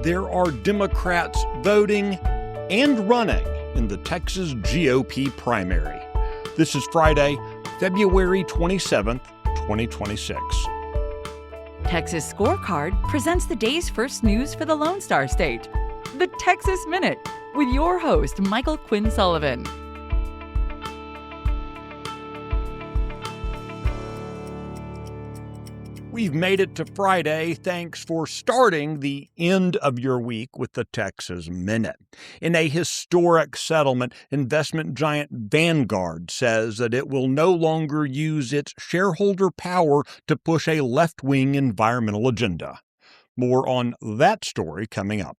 there are Democrats voting and running in the Texas GOP primary. This is Friday, February 27th, 2026. Texas Scorecard presents the day's first news for the Lone Star State. The Texas Minute, with your host, Michael Quinn Sullivan. We've made it to Friday. Thanks for starting the end of your week with the Texas Minute. In a historic settlement, investment giant Vanguard says that it will no longer use its shareholder power to push a left-wing environmental agenda. More on that story coming up.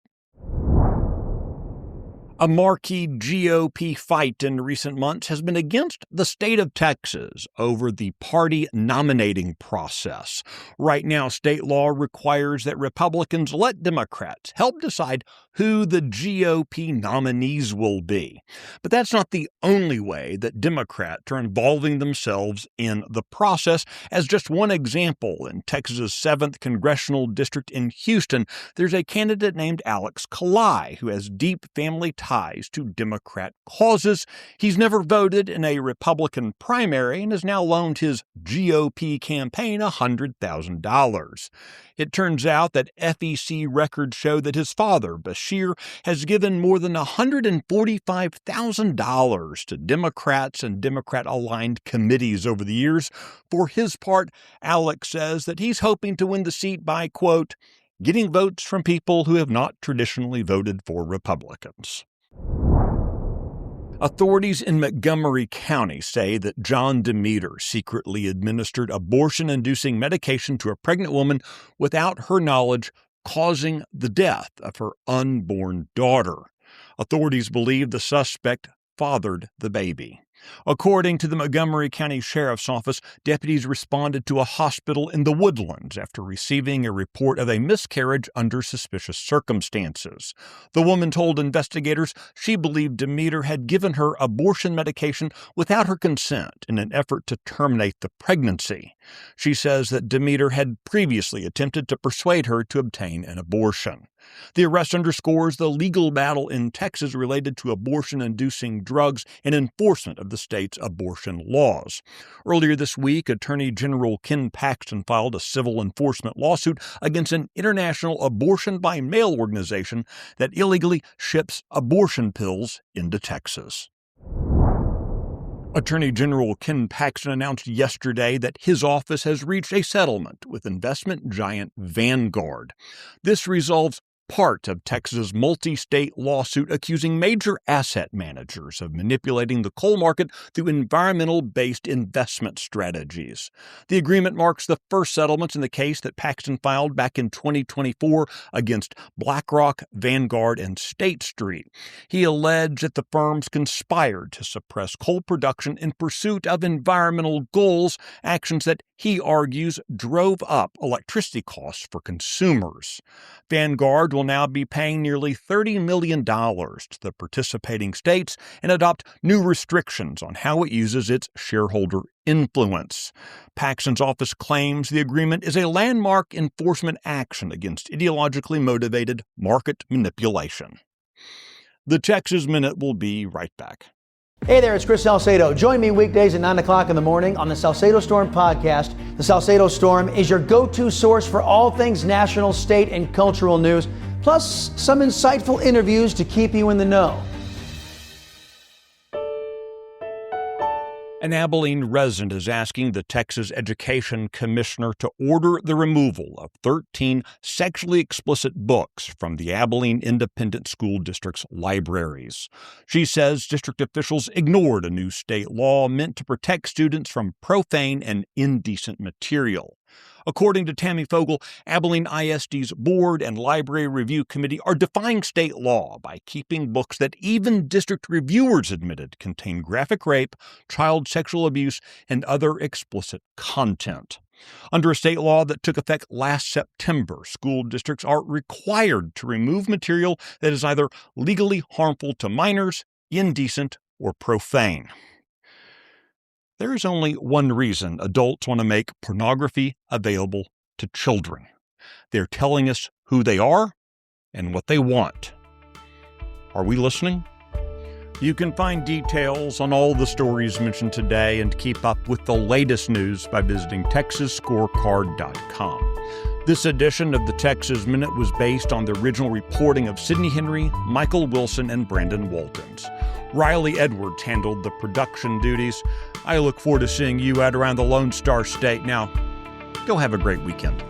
A marquee GOP fight in recent months has been against the state of Texas over the party nominating process. Right now, state law requires that Republicans let Democrats help decide who the GOP nominees will be. But that's not the only way that Democrats are involving themselves in the process. As just one example, in Texas's 7th Congressional District in Houston, there's a candidate named Alex Kalai who has deep family ties to Democrat causes. He's never voted in a Republican primary and has now loaned his GOP campaign $100,000. It turns out that FEC records show that his father, Bashir, has given more than $145,000 to Democrats and Democrat-aligned committees over the years. For his part, Alex says that he's hoping to win the seat by, quote, getting votes from people who have not traditionally voted for Republicans. Authorities in Montgomery County say that John Demeter secretly administered abortion-inducing medication to a pregnant woman without her knowledge, causing the death of her unborn daughter. Authorities believe the suspect fathered the baby. According to the Montgomery County Sheriff's Office, deputies responded to a hospital in the Woodlands after receiving a report of a miscarriage under suspicious circumstances. The woman told investigators she believed Demeter had given her abortion medication without her consent in an effort to terminate the pregnancy. She says that Demeter had previously attempted to persuade her to obtain an abortion. The arrest underscores the legal battle in Texas related to abortion-inducing drugs and enforcement of the state's abortion laws. Earlier this week, Attorney General Ken Paxton filed a civil enforcement lawsuit against an international abortion-by-mail organization that illegally ships abortion pills into Texas. Attorney General Ken Paxton announced yesterday that his office has reached a settlement with investment giant Vanguard. This resolves part of Texas's multi-state lawsuit accusing major asset managers of manipulating the coal market through environmental-based investment strategies. The agreement marks the first settlement in the case that Paxton filed back in 2024 against BlackRock, Vanguard, and State Street. He alleged that the firms conspired to suppress coal production in pursuit of environmental goals, actions that he argues drove up electricity costs for consumers. Vanguard will now be paying nearly $30 million to the participating states and adopt new restrictions on how it uses its shareholder influence. Paxton's office claims the agreement is a landmark enforcement action against ideologically motivated market manipulation. The Texas Minute will be right back. Hey there, it's Chris Salcedo. Join me weekdays at 9 o'clock in the morning on the Salcedo Storm podcast. The Salcedo Storm is your go-to source for all things national, state, and cultural news, plus some insightful interviews to keep you in the know. An Abilene resident is asking the Texas Education Commissioner to order the removal of 13 sexually explicit books from the Abilene Independent School District's libraries. She says district officials ignored a new state law meant to protect students from profane and indecent material. According to Tammy Fogel, Abilene ISD's Board and Library Review Committee are defying state law by keeping books that even district reviewers admitted contain graphic rape, child sexual abuse, and other explicit content. Under a state law that took effect last September, school districts are required to remove material that is either legally harmful to minors, indecent, or profane. There is only one reason adults want to make pornography available to children. They're telling us who they are and what they want. Are we listening? You can find details on all the stories mentioned today and keep up with the latest news by visiting TexasScorecard.com. This edition of the Texas Minute was based on the original reporting of Sidney Henry, Michael Wilson, and Brandon Waltons. Riley Edwards handled the production duties. I look forward to seeing you out around the Lone Star State. Now, go have a great weekend.